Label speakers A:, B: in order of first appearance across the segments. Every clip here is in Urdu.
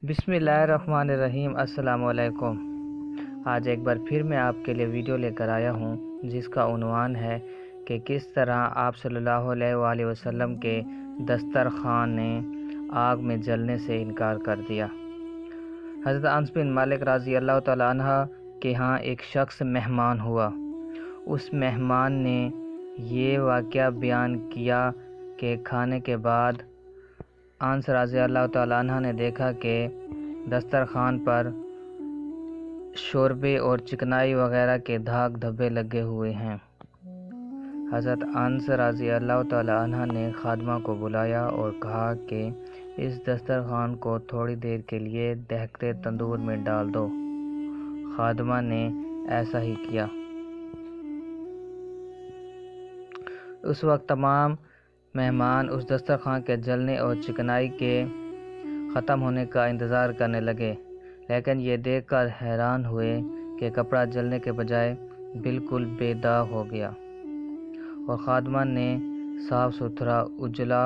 A: بسم اللہ الرحمن الرحیم۔ السلام علیکم۔ آج ایک بار پھر میں آپ کے لیے ویڈیو لے کر آیا ہوں جس کا عنوان ہے کہ کس طرح آپ صلی اللہ علیہ وآلہ وسلم کے دسترخوان نے آگ میں جلنے سے انکار کر دیا۔ حضرت انس بن مالک رضی اللہ تعالیٰ عنہ کے ہاں ایک شخص مہمان ہوا۔ اس مہمان نے یہ واقعہ بیان کیا کہ کھانے کے بعد انس رضی اللہ تعالیٰ عنہ نے دیکھا کہ دسترخوان پر شوربے اور چکنائی وغیرہ کے داغ دھبے لگے ہوئے ہیں۔ حضرت انس رضی اللہ تعالیٰ عنہ نے خادمہ کو بلایا اور کہا کہ اس دسترخوان کو تھوڑی دیر کے لیے دہکتے تندور میں ڈال دو۔ خادمہ نے ایسا ہی کیا۔ اس وقت تمام مہمان اس دسترخوان کے جلنے اور چکنائی کے ختم ہونے کا انتظار کرنے لگے، لیکن یہ دیکھ کر حیران ہوئے کہ کپڑا جلنے کے بجائے بالکل بے داغ ہو گیا، اور خادمہ نے صاف ستھرا اجلا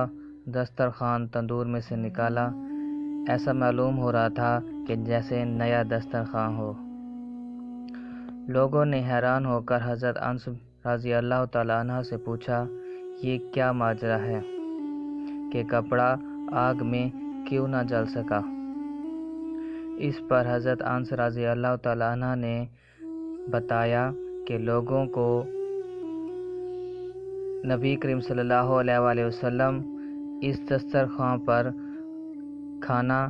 A: دسترخوان تندور میں سے نکالا۔ ایسا معلوم ہو رہا تھا کہ جیسے نیا دسترخوان ہو۔ لوگوں نے حیران ہو کر حضرت انس رضی اللہ تعالیٰ عنہ سے پوچھا، یہ کیا ماجرا ہے کہ کپڑا آگ میں کیوں نہ جل سکا؟ اس پر حضرت انس رضی اللہ تعالیٰ عنہ نے بتایا کہ لوگوں کو نبی کریم صلی اللہ علیہ وآلہ وسلم اس دسترخوان پر کھانا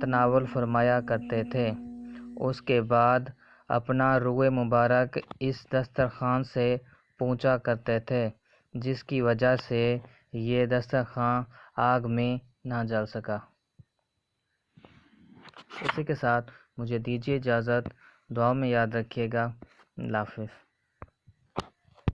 A: تناول فرمایا کرتے تھے، اس کے بعد اپنا روئے مبارک اس دسترخوان سے پونچھا کرتے تھے، جس کی وجہ سے یہ دسترخوان آگ میں نہ جل سکا۔ اسی کے ساتھ مجھے دیجیے اجازت، دعاؤں میں یاد رکھیے گا۔ اللہ حافظ۔